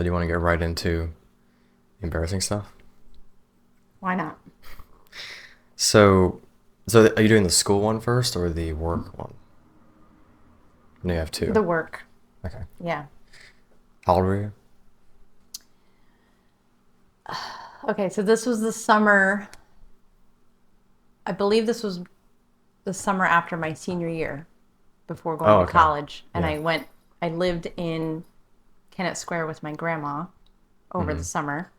So do you want to get right into embarrassing stuff? Why not? So, so are you doing the school one first or the work one? No, you have two. The work. Okay. Yeah. How old were you? Okay, so this was the summer. I believe this was the summer after my senior year, before going Oh, to okay. college. And Yeah. I lived in Kennett Square with my grandma over the Mm-hmm. summer.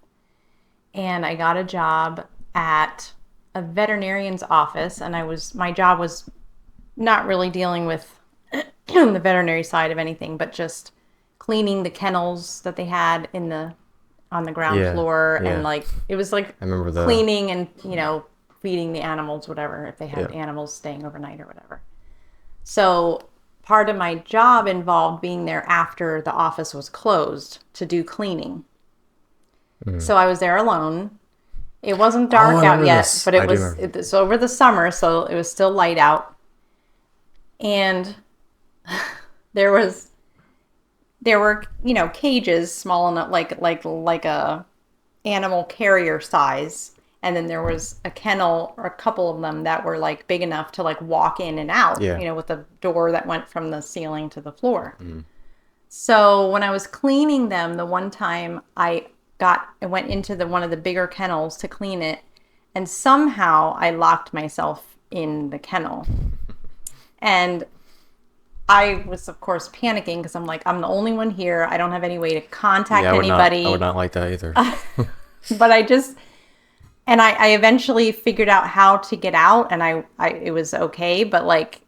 And I got a job at a veterinarian's office. And my job was not really dealing with the veterinary side of anything, but just cleaning the kennels that they had on the ground Yeah. floor, and Yeah. like it was like I remember the. cleaning and feeding the animals, whatever, if they had Yeah. animals staying overnight or whatever. So part of my job involved being there after the office was closed to do cleaning. Mm. So I was there alone. It wasn't Oh, I dark out remember yet, this. but I do remember. it's over the summer, so it was still light out. And there was there were cages small enough, like a animal carrier size, and then there was a kennel or a couple of them that were like big enough to like walk in and out, Yeah. with a door that went from the ceiling to the floor. Mm. So when I was cleaning them, the one time I went into the one of the bigger kennels to clean it, and somehow I locked myself in the kennel. And I was, of course, panicking because I'm like, I'm the only one here. I don't have any way to contact Yeah, I would not. I would anybody. not like that either. But I eventually figured out how to get out, and it was okay. But like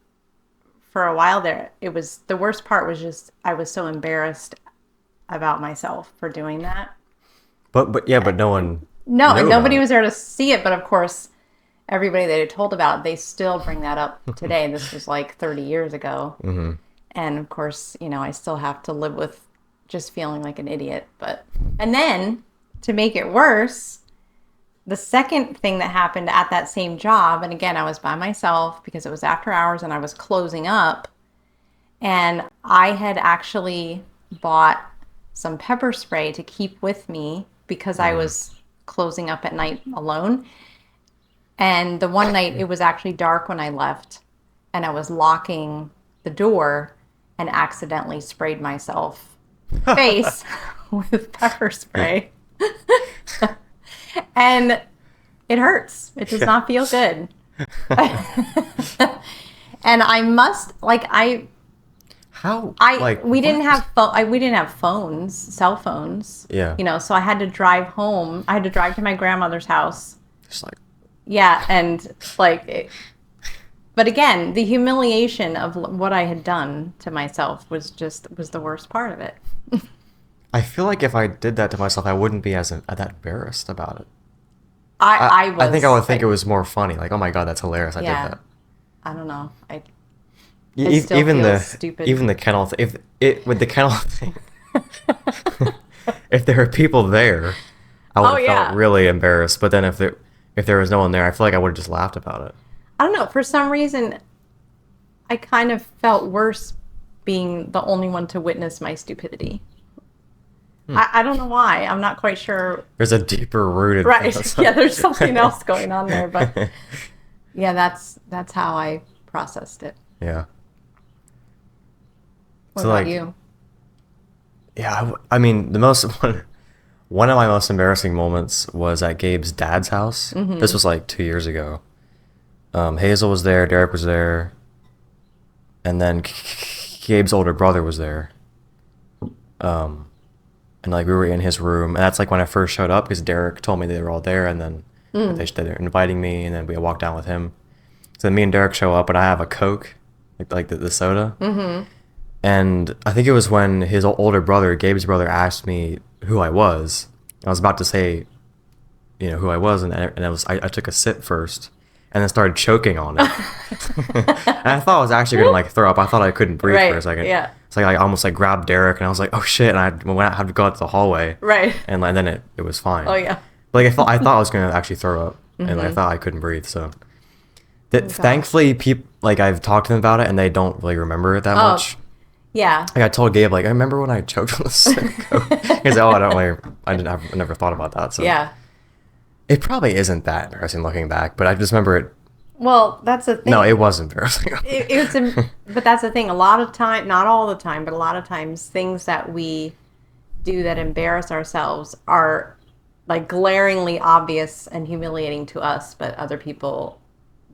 for a while there, the worst part was just I was so embarrassed about myself for doing that. But yeah, but no one No, and knew about nobody it. was there to see it. But of course, everybody that I told about it, they still bring that up today. This was like 30 years ago. Mm-hmm. And of course, I still have to live with just feeling like an idiot. And then to make it worse, the second thing that happened at that same job, and again, I was by myself because it was after hours and I was closing up, and I had actually bought some pepper spray to keep with me because I Mm. was closing up at night alone. And the one night it was actually dark when I left, and I was locking the door and accidentally sprayed myself face with pepper spray. And it hurts. It does Yeah. not feel good. And I must like How? I Like we didn't what? have we didn't have phones, cell phones. Yeah. So I had to drive home. I had to drive to my grandmother's house. Just like. Yeah, and but again, the humiliation of what I had done to myself was the worst part of it. I feel like if I did that to myself, I wouldn't be as that embarrassed about it. I I think I would was think like, it was more funny. Like, oh my god, that's hilarious. I did yeah, that. I don't know. I still Even feel the stupid. kennel if it with the kennel thing, if there were people there, I would Oh have felt yeah. really embarrassed. But then if there was no one there, I feel like I would have just laughed about it. I don't know. For some reason, I kind of felt worse being the only one to witness my stupidity. I don't know why. I'm not quite sure. There's a deeper rooted. Right. Yeah, there's something else going on there, but yeah, that's how I processed it. Yeah. What So about like, you? yeah, I mean, the most one of my most embarrassing moments was at Gabe's dad's house. Mm-hmm. This was like 2 years ago. Hazel was there, Derek was there, and then Gabe's older brother was there. And like we were in his room, and that's like when I first showed up because Derek told me they were all there, and then they're inviting me, and then we walked down with him. So then me and Derek show up, and I have a Coke, like the soda. Mm-hmm. And I think it was when his older brother, Gabe's brother, asked me who I was. I was about to say, who I was, and I took a sip first, and then started choking on it. And I thought I was actually gonna like throw up. I thought I couldn't breathe for a Right. second. Yeah. It's like I almost like grabbed Derek, and I was like, oh shit! And I went out, had to go out to the hallway, Right. and like, then it was fine. Oh yeah. Like I thought I was gonna actually throw up, and like, I thought I couldn't breathe. So, gosh. thankfully, people like I've talked to them about it, and they don't really remember it that much. Yeah. Like I told Gabe, like, I remember when I choked on the sicko. He's like, oh, I never thought about that. So Yeah. it probably isn't that embarrassing looking back, but I just remember it. Well, that's the No, it thing. was embarrassing. But that's the thing. A lot of time, not all the time, but a lot of times, things that we do that embarrass ourselves are like glaringly obvious and humiliating to us, but other people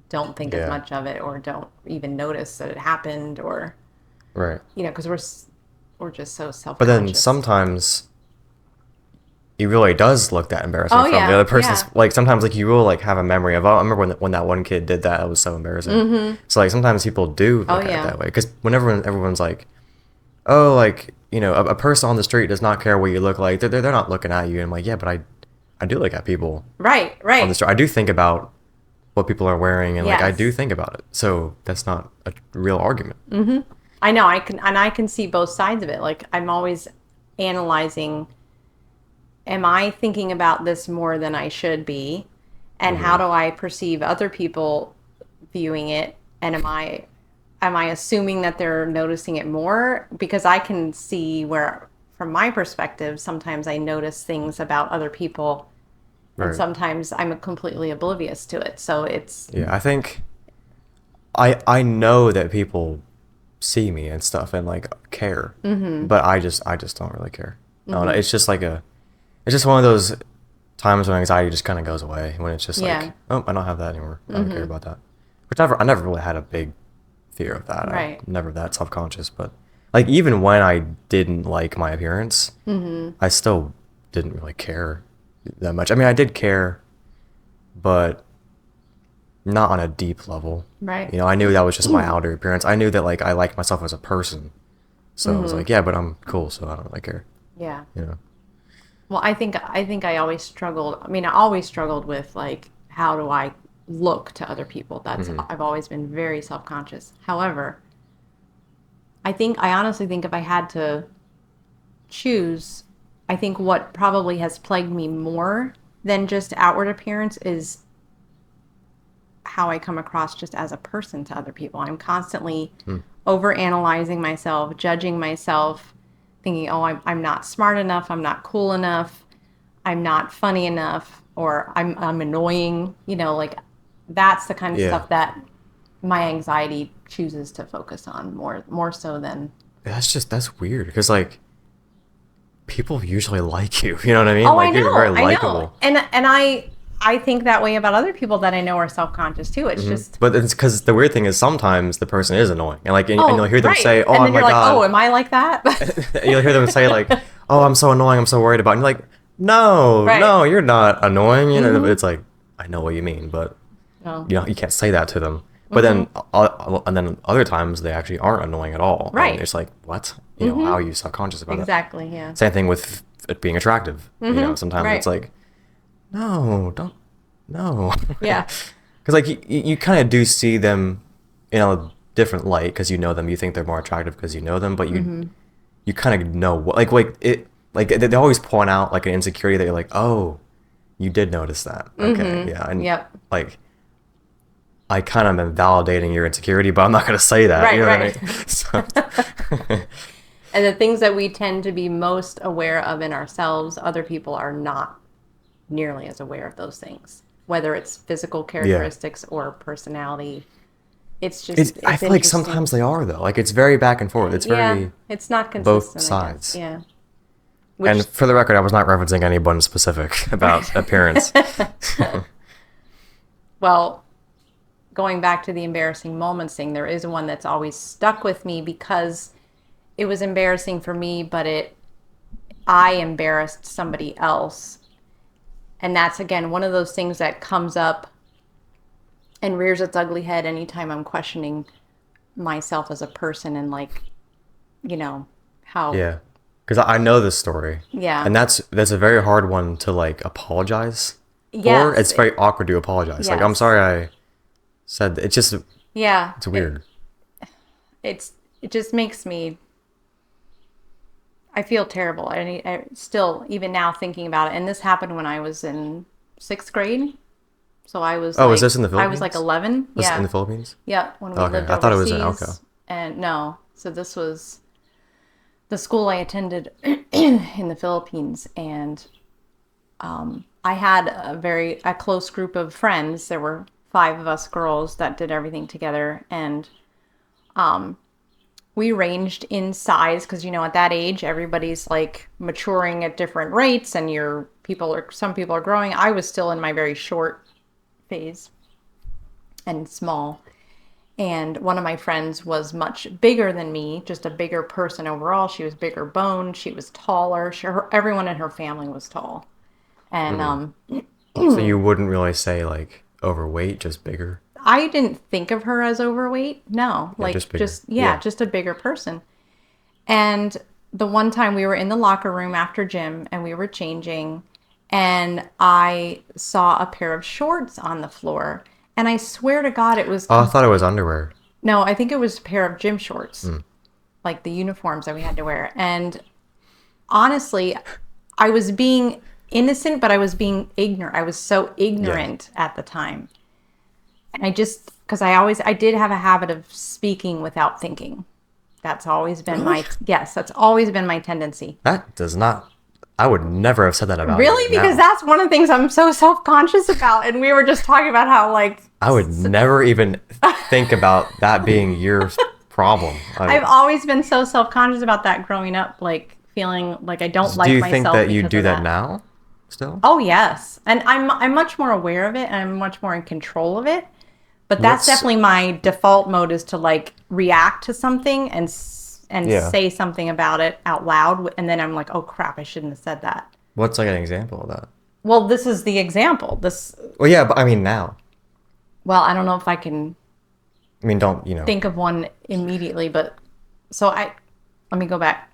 don't think as Yeah, much of it or don't even notice that it happened or, right. because we're just so But then self-conscious. sometimes it really does look that embarrassing Oh from the yeah, other person's. yeah. Like sometimes like you will like have a memory of, oh, I remember when that one kid did that. It was so embarrassing. So like sometimes people do Oh look at it yeah. that way because whenever everyone's like, oh, like a person on the street does not care what you look like. They're not looking at you. And I'm like, yeah, but I do look at people Right, on the right. street. I do think about what people are wearing and like I do Yes. think about it. So that's not a real argument. I know I can see both sides of it. Like I'm always analyzing, am I thinking about this more than I should be? And how Hmm. do I perceive other people viewing it? And am I assuming that they're noticing it more? Because I can see where from my perspective, sometimes I notice things about other people and Right. sometimes I'm completely oblivious to it. So it's Yeah, I think I know that people see me and stuff and like care, but I just don't really care. I don't know. It's just like it's just one of those times when anxiety just kind of goes away when it's just yeah, like, oh, I don't have that anymore. I don't care about that. Which I never really had a big fear of that. I right. never that self conscious, but like even when I didn't like my appearance, I still didn't really care that much. I mean, I did care, but not on a deep level. Right. I knew that was just my outer appearance. I knew that like I liked myself as a person. So I was like, yeah, but I'm cool, so I don't really care. Yeah. You know. Well, I think I always struggled. I mean, I always struggled with like how do I look to other people? That's Hmm. I've always been very self-conscious. However, I honestly think if I had to choose, I think what probably has plagued me more than just outward appearance is how I come across just as a person to other people. I'm constantly over analyzing myself, judging myself, thinking, oh, I'm not smart enough, I'm not cool enough, I'm not funny enough, or I'm annoying. Like that's the kind of Yeah. stuff that my anxiety chooses to focus on more so than That's weird because like people usually like you. You know what I mean? oh, I Like you're very know, I know. likable. And I think that way about other people that I know are self-conscious too. It's just But it's because the weird thing is sometimes the person is annoying, and like and you'll oh, hear them right. say, "Oh And then my you're like, "Oh, god," am I like that?" you'll hear them say like, "Oh, I'm so annoying. I'm so worried about." It. And you're like, "No, Right. no, you're not annoying." It's like I know what you mean, but Oh. you can't say that to them. But then and then other times they actually aren't annoying at all, and Right. it's like, what? How are you self-conscious about it? Exactly, yeah. Same thing with it being attractive. Sometimes it's Right. like, no, don't, no. Yeah. Because like you kind of do see them in a different light because you know them. You think they're more attractive because you know them, but you kind of know what like it like they always point out like an insecurity that you're like, oh, you did notice that. Okay, yeah, and Yep. like I kind of am validating your insecurity, but I'm not gonna say that. You Right, know what I right. mean? So, And the things that we tend to be most aware of in ourselves, other people are not nearly as aware of those things. Whether it's physical yeah. characteristics or personality. It's It's just I it's feel like interesting. sometimes they are though. Like it's very back and forth. It's Yeah, very it's not both consistent, I guess. sides. Yeah. And Which for the record, I was not referencing anyone specific about appearance. well, going back to the embarrassing moments thing, there is one that's always stuck with me because it was embarrassing for me, but I embarrassed somebody else. And that's again one of those things that comes up and rears its ugly head anytime I'm questioning myself as a person and like, you know, how Yeah, because I know this story, yeah. and that's a very hard one to like apologize for. Yes. It's very awkward to apologize. Like I'm Yes. sorry I said that. Yeah. It's weird. It just makes me I feel terrible. I still even now thinking about it. And this happened when I was in 6th grade. So Oh, is this in the I was like Philippines? 11. Was it in Yeah. the Philippines? Yeah, when we Okay, lived I thought it was in. Okay. overseas. And no. So this was the school I attended in the Philippines, and I had a close group of friends. There were 5 of us girls that did everything together, and we ranged in size because at that age everybody's like maturing at different rates, and some people are growing. I was still in my very short phase and small. And one of my friends was much bigger than me, just a bigger person overall. She was bigger boned. She was taller. Everyone in her family was tall. And So you wouldn't really say like overweight, just bigger? I didn't think of her as overweight. No, Yeah, like just bigger. just a bigger person. And the one time we were in the locker room after gym and we were changing, and I saw a pair of shorts on the floor. And I swear to God, it was... Oh, I thought it was underwear. No, I think it was a pair of gym shorts, like the uniforms that we had to wear. And honestly, I was being innocent, but I was being ignorant. I was so ignorant at the time. And because I did have a habit of speaking without thinking. That's always been that's always been my tendency. That does not... I would never have said that about Really? you. Because that's one of the things I'm so self-conscious about. And we were just talking about how, like... I would never even think about that being your problem. I've always been so self-conscious about that growing up, like feeling like I don't like myself. Do you think that you because do of that now still? Oh, yes. And I'm much more aware of it, and I'm much more in control of it. But that's definitely my default mode, is to like react to something and say something about it out loud, and then I'm like, oh crap, I shouldn't have said that. What's like an example of that? Well, this is the example. Well, yeah, but I mean now. Well, I don't know if I can don't, think of one immediately, but let me go back.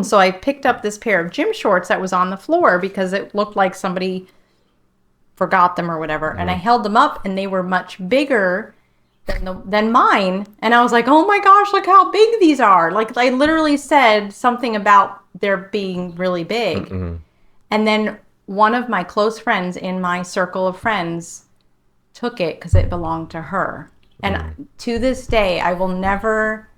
So I picked up this pair of gym shorts that was on the floor because it looked like somebody forgot them or whatever. And I held them up, and they were much bigger than mine. And I was like, oh my gosh, look how big these are. Like, I literally said something about their being really big. Mm-hmm. And then one of my close friends in my circle of friends took it because it belonged to her. And to this day, I will never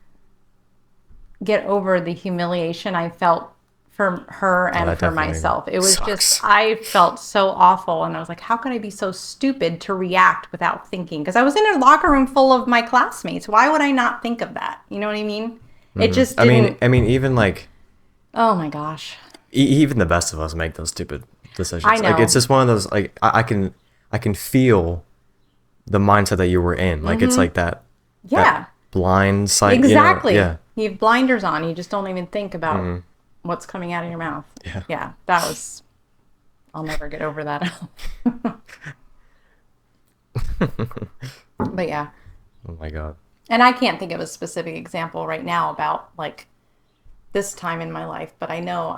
get over the humiliation I felt for her and for myself. It was just, I felt so awful. And I was like, how can I be so stupid to react without thinking? Because I was in a locker room full of my classmates. Why would I not think of that? You know what I mean? It just didn't... I mean, even like... Oh my gosh. Even the best of us make those stupid decisions. I know. Like, it's just one of those, like, I can feel the mindset that you were in. Like, it's like that... Yeah. That blind sight. Exactly. Yeah. You have blinders on. You just don't even think about what's coming out of your mouth. Yeah. Yeah. That was... I'll never get over that. But yeah. Oh my God. And I can't think of a specific example right now about like this time in my life, but I know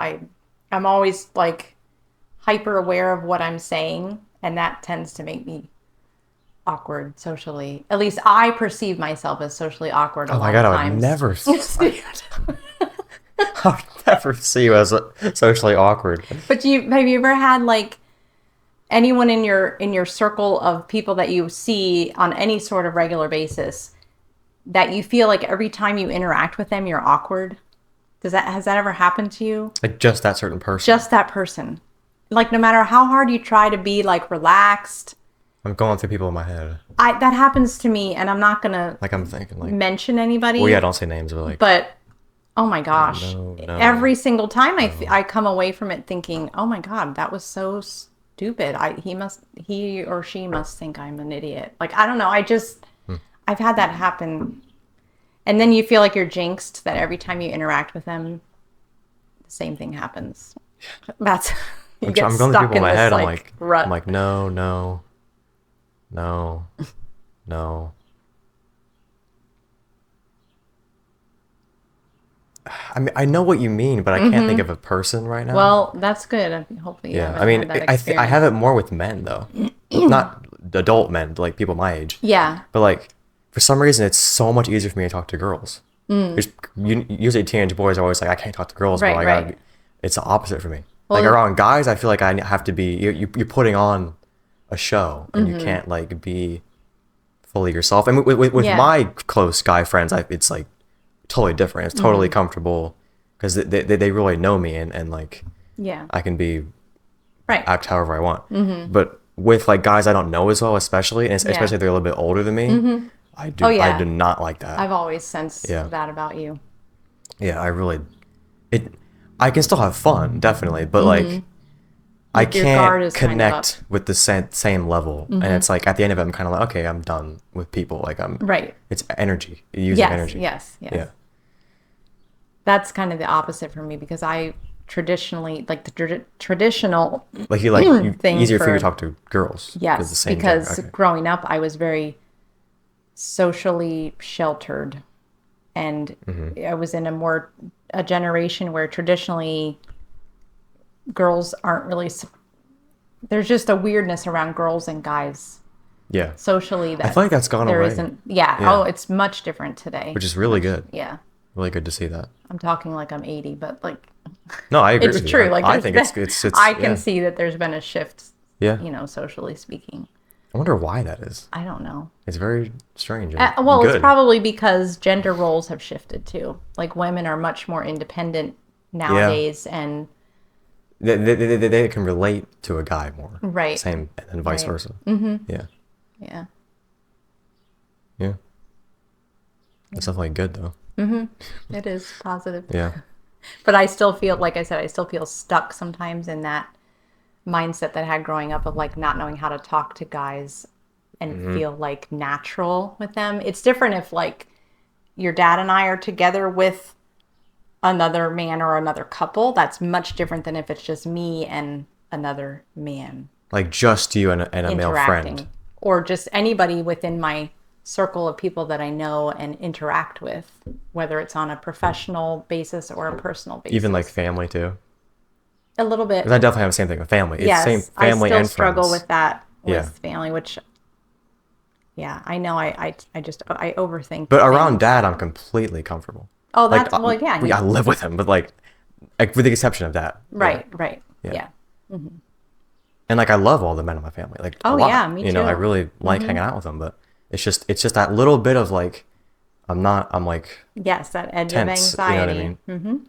I'm always like hyper aware of what I'm saying, and that tends to make me awkward socially. At least I perceive myself as socially awkward a lot of times. Oh my God, I would never I would never see you as socially awkward. But have you ever had like anyone in your circle of people that you see on any sort of regular basis that you feel like every time you interact with them you're awkward? Has that ever happened to you? Like just that certain person? Just that person. Like no matter how hard you try to be like relaxed. I'm going through people in my head. That happens to me, and I'm not gonna like I'm thinking like mention anybody. Well, yeah, don't say names, but like. But oh my gosh, no. Every single time I come away from it thinking, oh my God, that was so stupid. He or she must think I'm an idiot. Like I don't know. I've had that happen, and then you feel like you're jinxed that every time you interact with them, the same thing happens. That's I'm going through people in my head. I'm like no. I mean, I know what you mean, but I can't think of a person right now. Well, that's good. Hopefully, yeah. I mean, I have it more with men though, not adult men, but like people my age. Yeah. But like, for some reason, it's so much easier for me to talk to girls. Usually, teenage boys are always like, I can't talk to girls, but like, it's the opposite for me. Well, like around guys, I feel like I have to be. You're putting on a show, and you can't like be fully yourself. And with my close guy friends, it's like totally different. It's totally comfortable because they really know me, and like Yeah. I can be Right. act however I want. But with like guys I don't know as well, especially, and Yeah. especially if they're a little bit older than me, Oh I yeah. do not like that. I've always sensed Yeah. that about you. Yeah, I really it. I can still have fun, definitely, but like I Like your guard can't is kind of up. connect with the same level, and it's like at the end of it, I'm kind of like, okay, I'm done with people. Like Right. it's energy. You use Yes. energy. Yes. Yes. Yeah. That's kind of the opposite for me because I traditionally like the traditional Like you thing easier for you to for talk to girls. yes The same because gender. Okay. growing up I was very socially sheltered and I was in a generation where traditionally girls aren't really there's just a weirdness around girls and guys Yeah. socially I that feel like that's gone there away, isn't yeah. Yeah. Oh, it's much different today, which is really good. yeah. Really good to see that. I'm talking like I'm 80, but like No, I agree it's with you. true. Like I there's think been, it's I can yeah. see that there's been a shift, Yeah. socially speaking. I wonder why that is. I don't know. It's very strange. And Well, it's good. probably because gender roles have shifted too. Like women are much more independent nowadays, and They can relate to a guy more. Right. Same, and then vice Right. versa. Mm-hmm. Yeah. yeah, Yeah. It's definitely good though. it is positive. Yeah. But I still feel, like I said, I still feel stuck sometimes in that mindset that I had growing up of like not knowing how to talk to guys and feel like natural with them. It's different if like your dad and I are together with another man or another couple. That's much different than if it's just me and another man Like just you and a male interacting, friend. or just anybody within my circle of people that I know and interact with, whether it's on a professional basis or a personal basis. Even like family too. a little bit. 'Cause I definitely have the same thing with family. It's Yes, same family I still and struggle friends. with that with Yeah. family, which yeah, I know I overthink. But around things. dad, I'm completely comfortable. Oh, Like, that's well, yeah, I live with him, but like with the exception of that. right, Yeah. right, Yeah. yeah. And like I love all the men in my family. Like Oh, a lot. yeah, me You know, I too. really like hanging out with them, but it's just that little bit of like I'm like Yes, that edge tense. of anxiety. You know what I mean?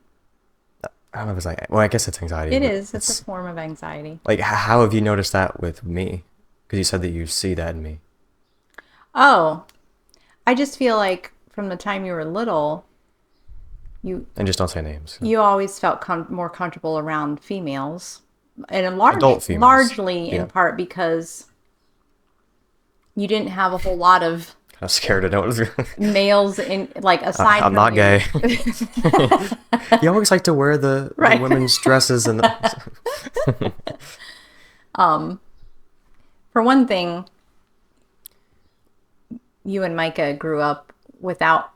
I don't know if it's like, well, I guess it's anxiety. It but is. It's a form of anxiety. like how have you noticed that with me? Because you said that you see that in me. Oh, I just feel like from the time you were little, you And just don't say names. you always felt more comfortable around females, and Adult females. largely Yeah. in part because you didn't have a whole lot of I'm scared to know what was going males in like aside. I'm from not you. gay. You always like to wear the Right. women's dresses and For one thing, you and Micah grew up without,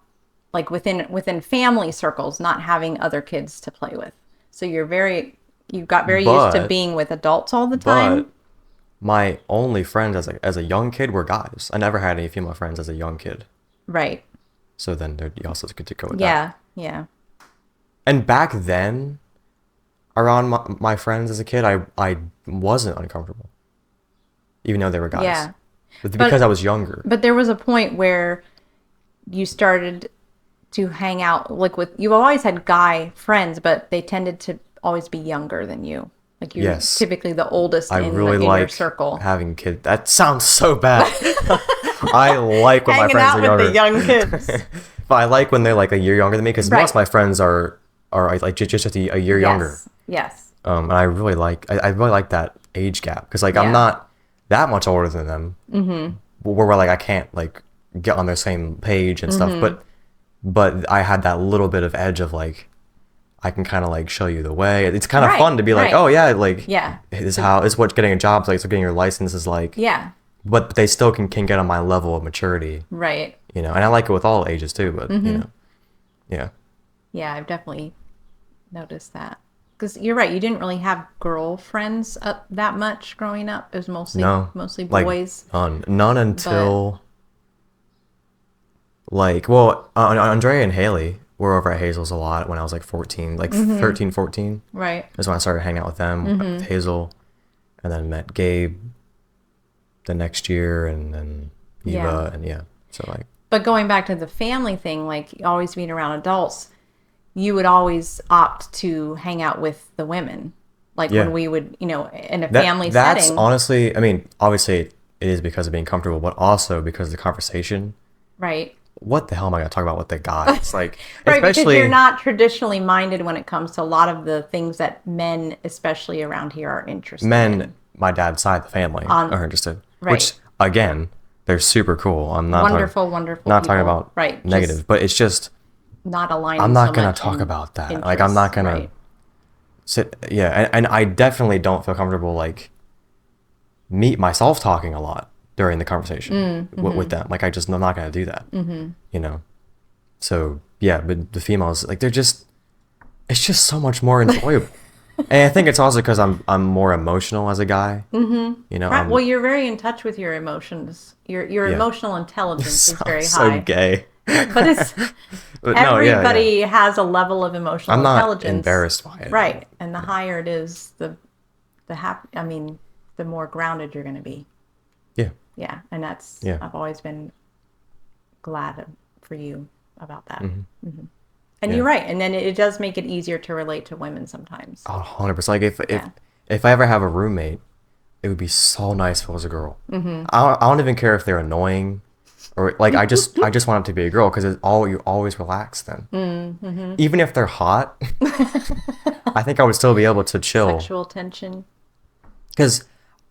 like within family circles, not having other kids to play with. So you got very used to But- being with adults all the time. but my only friends as a young kid were guys. I never had any female friends as a young kid. Right. So then you also get to go with that. Yeah. Yeah. And back then, around my friends as a kid, I wasn't uncomfortable, even though they were guys. Yeah. But because I was younger. But there was a point where you started to hang out like you've always had guy friends, but they tended to always be younger than you. Like you're Yes. typically the oldest I in really in your like circle. having kids. That sounds so bad. I like when my Hanging friends out are with younger. the young kids. But I like when they're like a year younger than me because Right. most of my friends are like just a year younger. Yes. And I really like that age gap because like Yeah. I'm not that much older than them. Mm-hmm. Where we're like I can't like get on their same page and Mm-hmm. stuff, but I had that little bit of edge of like I can kind of like show you the way. It's kind of Right, fun to be like, right. oh yeah, like Yeah. this is what getting a job like. So getting your license is like. Yeah. But they still can get on my level of maturity, Right. you know. And I like it with all ages too, but Mm-hmm. you know, yeah. Yeah, I've definitely noticed that. Because you're right, you didn't really have girlfriends that much growing up. It was mostly Like, boys. none until like Andrea and Haley were over at Hazel's a lot when I was like 14, like Mm-hmm. 13, 14. Right. That's when I started hanging out with them, Mm-hmm. with Hazel, and then met Gabe the next year, and then Eva, Yeah. and yeah. So like, But going back to the family thing, like always being around adults, you would always opt to hang out with the women. Like Yeah. when we would, in a That, family that's setting. honestly, I mean, obviously it is because of being comfortable, but also because of the conversation. Right. What the hell am I going to talk about with the guys? Like, Right, because especially you're not traditionally minded when it comes to a lot of the things that men, especially around here, are interested in. men, my dad's side of the family are interested. right. Which, again, they're super cool. I'm not Wonderful not talking people. about Right, negative, just but it's just, not aligning I'm not so going much to talk in about that. interests, Like, I'm not going right. to sit, yeah. And I definitely don't feel comfortable, like, myself talking a lot during the conversation with them. Like, I'm not going to do that, you know? So, yeah, but the females, like, it's just so much more enjoyable. And I think it's also because I'm more emotional as a guy. You know, Right. Well, you're very in touch with your emotions. Your Yeah. emotional intelligence is very so high. gay. But it's But no, yeah, everybody has a level of emotional I'm not intelligence. embarrassed by it. Right. And the higher it is, the the more grounded you're going to be. Yeah. Yeah. And Yeah. I've always been glad for you about that. And Yeah. you're right. And then it does make it easier to relate to women sometimes. Oh, 100%. Like, Yeah. if I ever have a roommate, it would be so nice if it was a girl. I don't even care if they're annoying, or like I just want it to be a girl because you always relax then. Even if they're hot, I think I would still be able to chill Sexual tension. because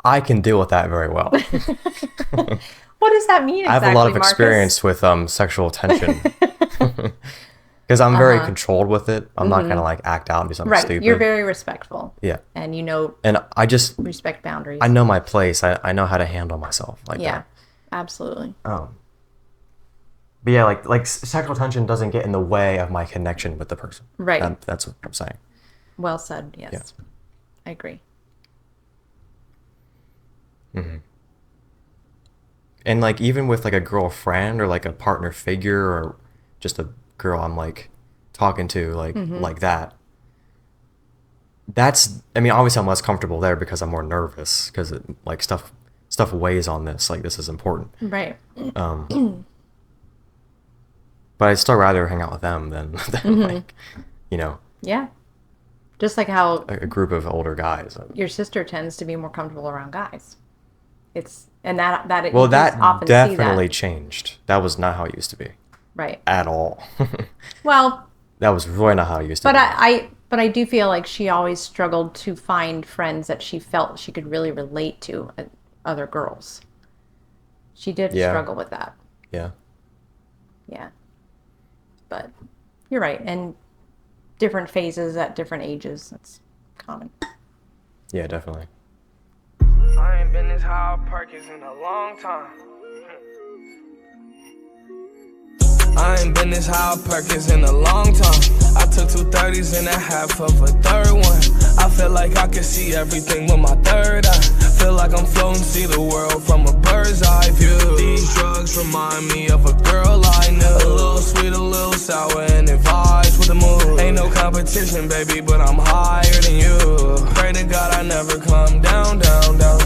I can deal with that very well. What does that mean exactly, I have a lot of Marcus? experience with sexual tension because I'm very controlled with it. I'm not gonna like act out and do something Right. stupid. You're very respectful. Yeah. And And respect boundaries. I know my place. I know how to handle myself like Yeah. that. Absolutely. But yeah, like sexual tension doesn't get in the way of my connection with the person. Right. That's what I'm saying. Well said. Yes. I agree. And like even with like a girlfriend or like a partner figure or just a girl I'm like talking to like that. I mean, obviously I'm less comfortable there because I'm more nervous because like stuff weighs on this. Like this is important. Right. But I'd still rather hang out with them than like, Yeah. Just like how a group of older guys. your sister tends to be more comfortable around guys. And Well, you just that often definitely see changed. That was not how it used to be that. Right. at all. Well, That was really not how it used to but be. but I do feel like she always struggled to find friends that she felt she could really relate to, other girls. She did Yeah. struggle with that. Yeah. Yeah. But you're right. And different phases at different ages. That's common. Yeah, definitely. I ain't been this high Perkins in a long time. I ain't been this high Perkins in a long time. I took 2 30s and a half of a third one. I feel like I can see everything with my third eye. Feel like I'm floating, see the world from a bird's eye view. These drugs remind me of a girl I knew. A little sweet, a little sour, and it vibes with the mood. Ain't no competition, baby, but I'm higher than you. Pray to God I never come down, down, down.